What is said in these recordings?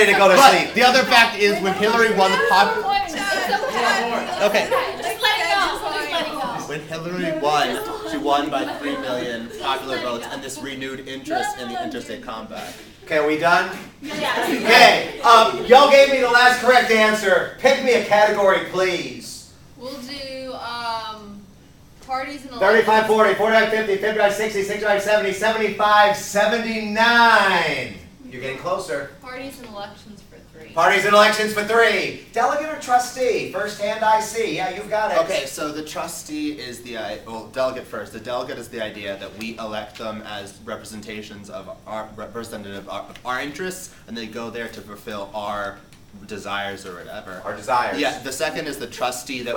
ready to go to sleep. The other fact is when Hillary won the Okay. Just let it go. Just let it go. When Hillary won, she won by 3 million popular votes and this renewed interest in the interstate compact. Okay, are we done? Yeah. Okay, y'all gave me the last correct answer. Pick me a category, please. We'll do parties and 35, 40, 45, 50, 55, 60, 65, 70, 75, 79. You're getting closer. Parties and elections for 3. Parties and elections for 3. Delegate or trustee? First hand I see. Yeah, you've got it. Okay, so the trustee is delegate first. The delegate is the idea that we elect them as representations of our representative of our interests, and they go there to fulfill our desires or whatever. Our desires. Yeah. The second is the trustee that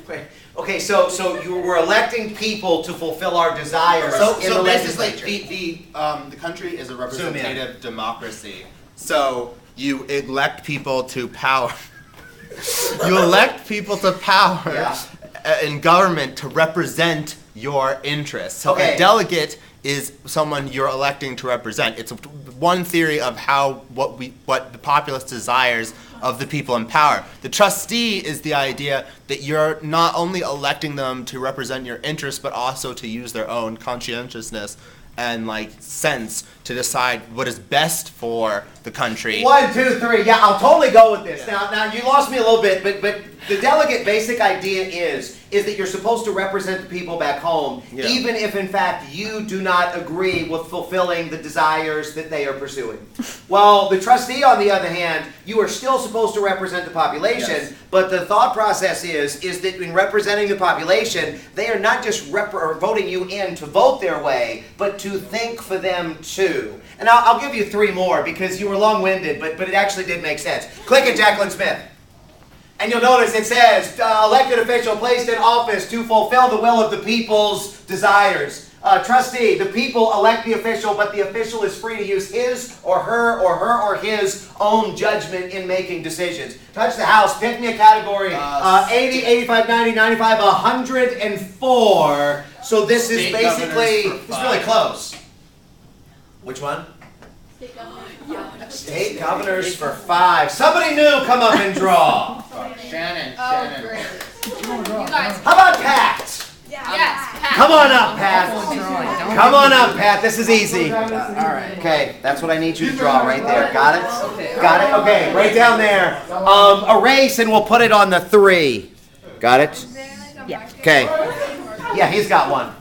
Wait. Okay, so you were electing people to fulfill our desires in the basically, legislature. the country is a representative democracy. So you elect people to power. You elect people to power in government to represent your interests. So a delegate is someone you're electing to represent. It's one theory of what the populace desires of the people in power. The trustee is the idea that you're not only electing them to represent your interests, but also to use their own conscientiousness and sense to decide what is best for the country. 1, 2, 3. Yeah, I'll totally go with this. Yeah. Now you lost me a little bit, but the delegate basic idea is that you're supposed to represent the people back home, even if in fact you do not agree with fulfilling the desires that they are pursuing. Well, the trustee, on the other hand, you are still supposed to represent the population, but the thought process is that in representing the population, they are not just voting you in to vote their way, but to think for them too. And I'll give you 3 more because you were long-winded, but it actually did make sense. Click it, Jacqueline Smith. And you'll notice it says, elected official placed in office to fulfill the will of the people's desires. Trustee, the people elect the official, but the official is free to use his or her or his own judgment in making decisions. Touch the house, pick me a category. 80, 85, 90, 95, 104. So this is basically, it's really close. Which one? State governors for 5. Somebody new come up and draw. Shannon. Great. You guys. How about Pat? Yes, Pat. Come on up, Pat. Come on up, Pat. This is easy. All right. Okay, that's what I need you to draw right there. Got it? Okay. Got it? Okay, right down there. Erase and we'll put it on the 3. Got it? Yeah. Okay. Yeah, he's got one.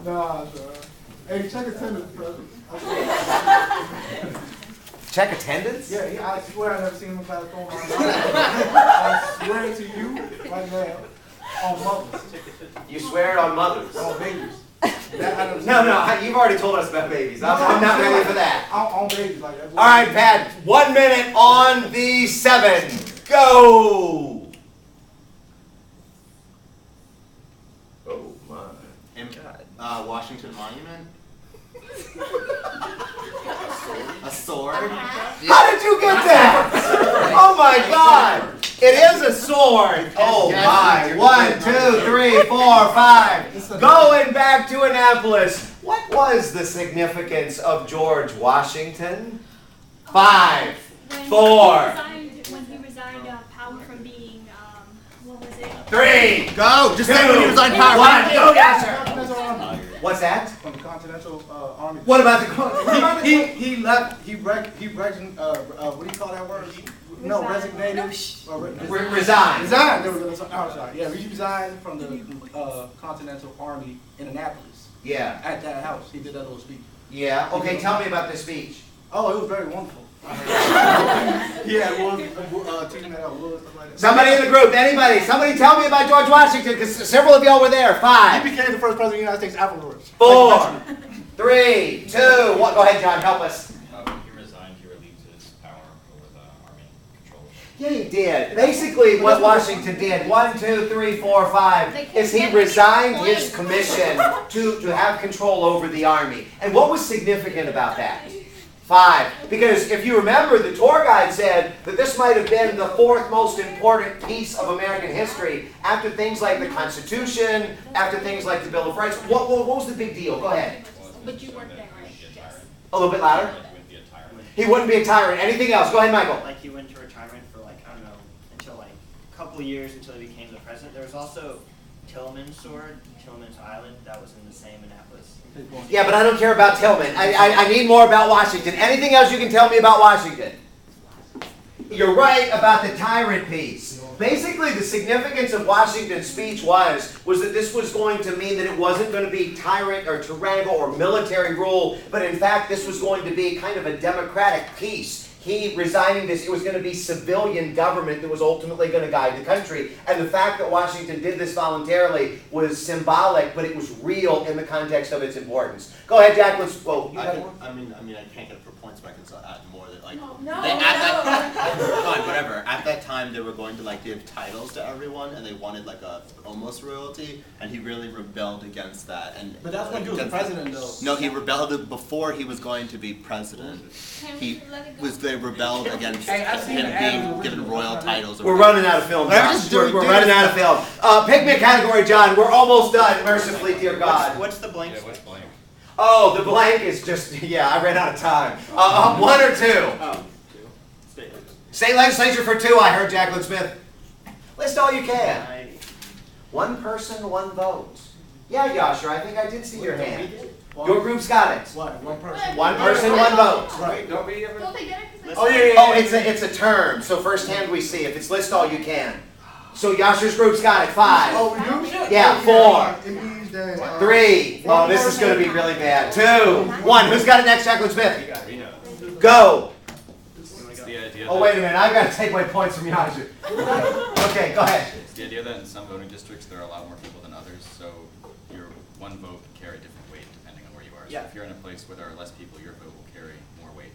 Nah, sir. Hey, check attendance, President. Check attendance? Yeah, I swear I never seen him pass on my life. I swear to you right now, on mothers. You swear it on mothers. On babies. No, you've already told us about babies. I'm not ready for that. On babies, like that. All right, Pat, 1 minute on the 7. Go! Oh, my. Washington Monument. A sword. How did you get that? Oh my God! It is a sword. Oh my! 1, 2, 3, 4, 5. Going back to Annapolis. What was the significance of George Washington? 5, 4, When he resigned power from being, what was it? 3. Go. Just say when you resign power. 1. Go, yes, sir. Continental Army. What's that? From the Continental Army. What about the? He left. He what do you call that word? No, resignated. Resigned. Resigned. There we go. I'm sorry. Yeah, he resigned from the Continental Army in Annapolis. Yeah. At that house, he did that little speech. Yeah. Okay. Tell me about this speech. Oh, it was very wonderful. Yeah, teaching that out stuff like that. Somebody in the group, anybody, somebody tell me about George Washington, because several of y'all were there. 5. He became the first president of the United States afterwards. 4, 3, 2, 1. Go ahead, John, help us. He resigned, he relieved his power over the army control. Yeah, he did. Basically, what Washington did, 1, 2, 3, 4, 5, is he resigned his commission to have control over the army. And what was significant about that? 5. Because if you remember, the tour guide said that this might have been the 4th most important piece of American history after things like the Constitution, after things like the Bill of Rights. What was the big deal? Go ahead. But you weren't there, right? Yes. A little bit louder. He wouldn't be a tyrant. Anything else? Go ahead, Michael. Like he went into retirement for like, I don't know, until like a couple of years until he became the president. There was also Tillman's sword, Tillman's Island, that was in the same Annapolis. Yeah, but I don't care about Tillman. I need more about Washington. Anything else you can tell me about Washington? You're right about the tyrant piece. Basically, the significance of Washington's speech was that this was going to mean that it wasn't going to be tyrant or tyrannical or military rule, but in fact, this was going to be kind of a democratic peace. He resigning this, it was going to be civilian government that was ultimately going to guide the country. And the fact that Washington did this voluntarily was symbolic, but it was real in the context of its importance. Go ahead, Jack. Let's. Well, you got one? I mean, I can't get it for points, but I can still add more. That like, No, fine, whatever. At that time, they were going to like give titles to everyone, and they wanted like a almost royalty, and he really rebelled against that. And But that's when he was president, though. no, he rebelled before he was going to be president. He they rebelled against Hey, I've seen him the ad being with given original royal content. titles. We're running out of film, I'm John. just doing- We're doing running out of stuff. film. Pick me a category, John. We're almost done, mercifully, dear God. What's the blank? Yeah, what's blank? Oh, the blank is just, yeah, I ran out of time. One or two? Oh, state legislature. State legislature for two, I heard Jacqueline Smith. List all you can. One person, one vote. Yeah, Yasher, I think I did see your hand. Your group's got it. What? One person. One person, one vote. Right. Don't they get it? 'Cause Oh, yeah, yeah, Oh, it's a term, so first hand we see. If it's list all you can. So Yasher's group's got it. 5. Oh, you? Yeah, 4. It means that. 3. Oh, this is going to be really bad. 2. 1. Who's got it next, Jacqueline Smith? Reno. Go. It's the idea Oh, that- wait a minute. I've got to take away points from Yasher. Okay, go ahead. It's the idea that in some voting districts, there are a lot more people than others, so your one vote can carry different weight depending on where you are. So Yeah. if you're in a place where there are less people, your vote will carry more weight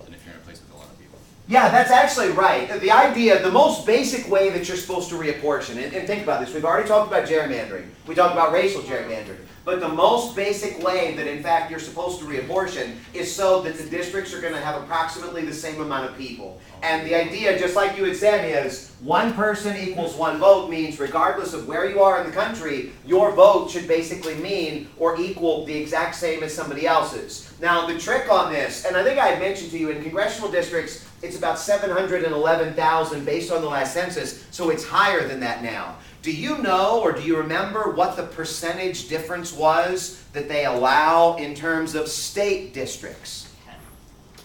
than if you're in a place with a lot of people. Yeah, that's actually right. The idea, the most basic way that you're supposed to reapportion, and think about this, we've already talked about gerrymandering. We talked about racial gerrymandering. But the most basic way that, in fact, you're supposed to reapportion is so that the districts are going to have approximately the same amount of people. And the idea, just like you had said, is one person equals one vote means regardless of where you are in the country, your vote should basically mean or equal the exact same as somebody else's. Now, the trick on this, and I think I had mentioned to you, in congressional districts, it's about 711,000 based on the last census, so it's higher than that now. Do you know or do you remember what the percentage difference was that they allow in terms of state districts?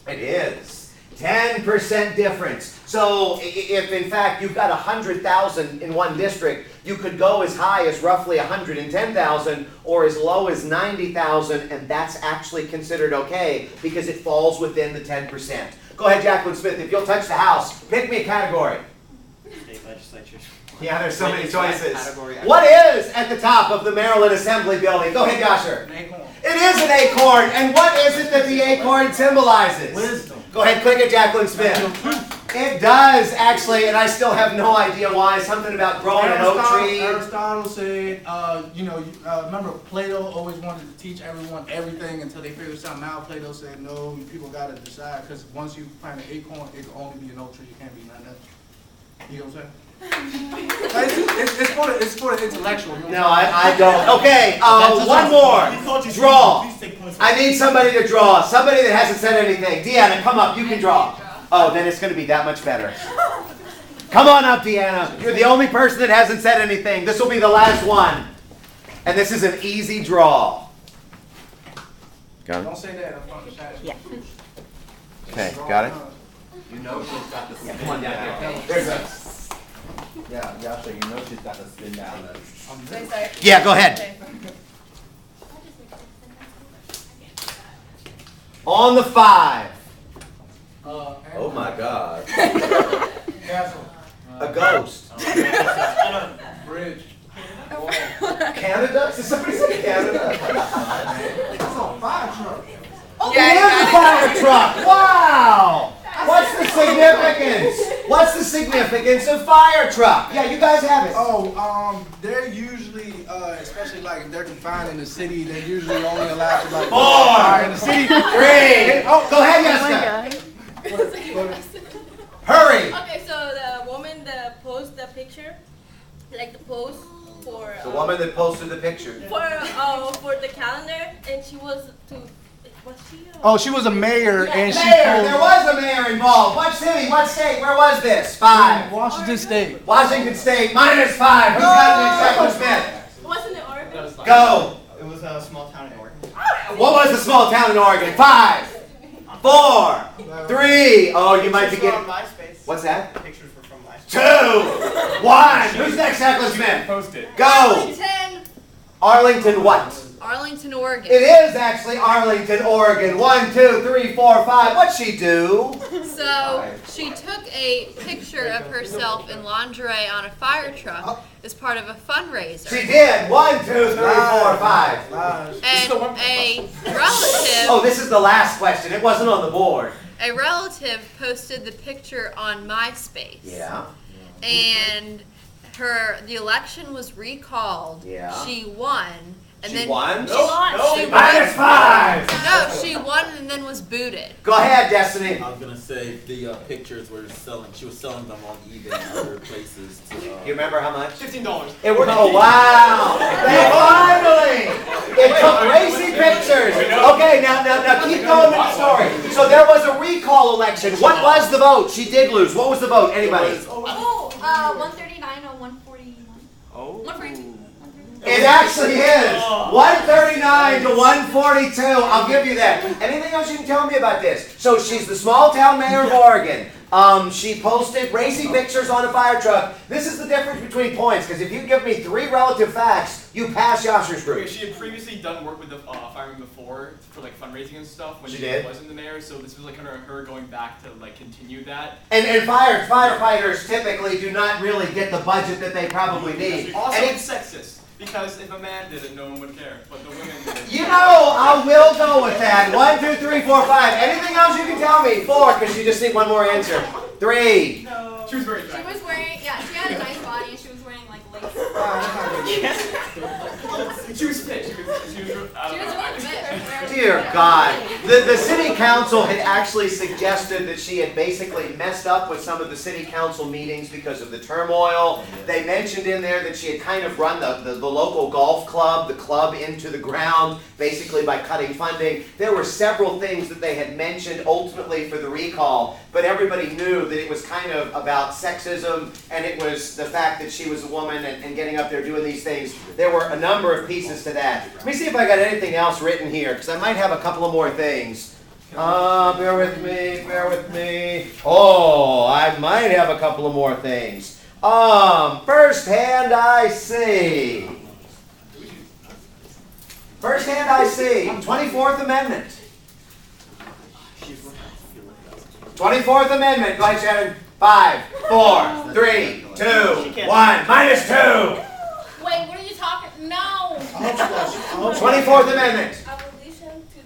It is 10% difference. So if in fact you've got 100,000 in one district, you could go as high as roughly 110,000 or as low as 90,000, and that's actually considered okay because it falls within the 10%. Go ahead, Jacqueline Smith. If you'll touch the house, pick me a category. State legislature. Yeah, there's so many It's that choices. category. What is at the top of the Maryland Assembly Building? Go ahead, Yasher. An acorn. It is an acorn, and what is it that the acorn symbolizes? Wisdom. Go ahead, click it, Jacqueline Smith. It does, actually, and I still have no idea why. Something about growing an oak tree. Aristotle said, remember Plato always wanted to teach everyone everything until they figured something out. Plato said, no, people got to decide, because once you plant an acorn, it can only be an oak tree. It can't be nothing else. You know what I'm saying? it's for the intellectual. You know No, I don't. Okay, one more. Draw. I need somebody to draw. Somebody that hasn't said anything. Deanna, come up. You can draw. Oh, then it's going to be that much better. Come on up, Deanna. You're the only person that hasn't said anything. This will be the last one. And this is an easy draw. Don't say that. I'm from the chat. Yeah. Okay, got it? You know she's got the spin Come on down down. here. There's a... Yeah, Yasha, you know she's got the spin down. Sorry. Yeah, go ahead. On the 5. Oh my God. Castle. A ghost. Bridge. Canada? Did somebody say Canada? It's on fire truck. Oh, it is a fire truck! Wow! What's the significance? What's the significance of fire truck? Yeah, you guys have it. Oh, they're usually, especially like if they're confined in the city, they're usually only allowed to like 4, fire in the city. 3. Oh, go ahead, Jessica. Hurry. Okay, so the woman that posted the picture, like the post for The woman that posted the picture. for the calendar, and she was to Was she? Oh, she was a mayor Yeah. and she Mayor, there posed was a mayor involved. What city, what state, where was this? 5. Washington State. Washington State, -5. Who's got an exact Smith? Wasn't it Oregon? Go. It was a small town in Oregon. What was the small town in Oregon? 5, 4, 3. Oh, you might be Pictures were getting. on MySpace. What's that? Pictures were from MySpace. 2, 1. Who's next, Jacqueline Smith? Post it. Go. Arlington, Arlington what? Arlington, Oregon. It is actually Arlington, Oregon. 1, 2, 3, 4, 5. What'd she do? So she took a picture of herself in lingerie on a fire truck as part of a fundraiser. She did. 1, 2, 3, 4, 5. And a relative, Oh, this is the last question. It wasn't on the board. a relative posted the picture on MySpace. Yeah. And the election was recalled. Yeah. She won. And She then won? She, Nope. she -5. No, she won and then was booted. Go ahead, Destiny. I was gonna say the pictures were selling. She was selling them on eBay and other places. To, You remember how much? $15. It was. Oh wow! They finally! It took racy pictures. Okay, now keep going with the story. So there was a recall election. What was the vote? She did lose. What was the vote? Anybody? 139 or 141. Oh. 142. It actually is 139 to 142. I'll give you that. Anything else you can tell me about this? So she's the small town mayor of Oregon. She posted racy pictures on a fire truck. This is the difference between points, because if you give me 3 relative facts, you pass Yasser's Okay, group. she had previously done work with the firemen before for like fundraising and stuff when She she did? wasn't the mayor. So this was like kind of her going back to like continue that. And firefighters typically do not really get the budget that they probably need. Also, And it's sexist because if a man did it, no one would care, but the women did it. you know, I will go with that. 1, 2, 3, 4, 5. Anything else you can tell me? 4, because you just need one more answer. 3. She was very She attractive. was wearing, yeah, she had a nice body and she was wearing like lace. She was fit. She was She was really fit. Dear God. The city council had actually suggested that she had basically messed up with some of the city council meetings because of the turmoil. They mentioned in there that she had kind of run the local golf club, the club into the ground, basically by cutting funding. There were several things that they had mentioned ultimately for the recall, but everybody knew that it was kind of about sexism, and it was the fact that she was a woman and getting up there doing these things. There were a number of pieces to that. Let me see if I got anything else written here, because I might have a couple of more things. Bear with me. Oh, I might have a couple of more things. First hand I see. 24th Amendment. 24th Amendment. Go ahead, Shannon. 5, 4, 3, 2, 1. -2. Wait, what are you talking? No. 24th Amendment. Abolition to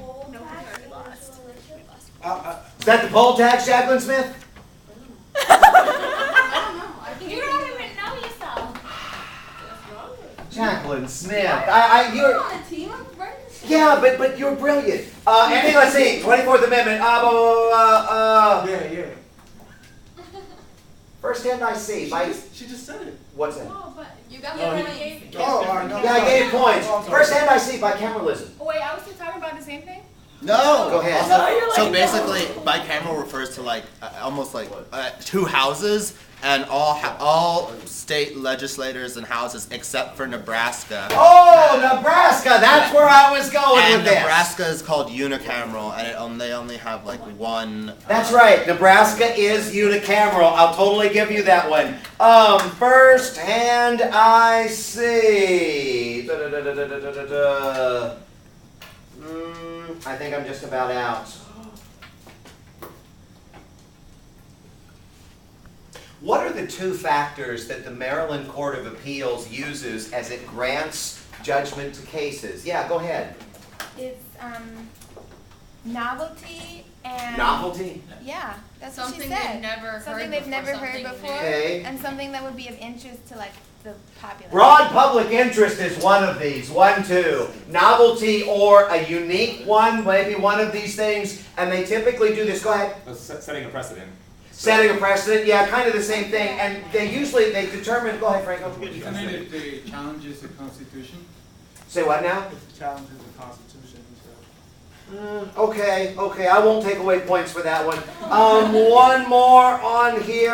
poll tax. Is that the poll tax, Jacqueline Smith? You don't even know yourself. Jacqueline Smith. You're. You're on a team of friends. Yeah, but you're brilliant. Andy, let's see. 24th Amendment. Yeah. First hand I see. She just said it. What's that? Oh, but you got Oh, me he- really. Oh, I know. Yeah, I gave points. Oh, I'm sorry. First hand I see, bicameralism. Oh, wait, I was still talking about the same thing? No. Go ahead. So basically, bicameral refers to like almost like 2 houses, and all state legislators and houses except for Nebraska. Oh, Nebraska. That's where I was going And with this. Nebraska is called unicameral, and they only have like one. That's right. Nebraska is unicameral. I'll totally give you that one. First hand I see. I think I'm just about out. What are the 2 factors that the Maryland Court of Appeals uses as it grants judgment to cases? Yeah, go ahead. It's novelty and Novelty? Yeah, that's what she Something said. they've never Something heard they've before, never heard something before, new. Okay. and something that would be of interest to like the populace. Broad public interest is one of these. 1, 2. Novelty or a unique one, maybe one of these things, and they typically do this. Go ahead. Setting a precedent. Setting a precedent, yeah, kind of the same thing, and they determine. Go ahead, Franco. Isn't it if they challenges the Constitution? Say what now? If it challenges the Constitution and stuff. Okay, I won't take away points for that one. One more on here.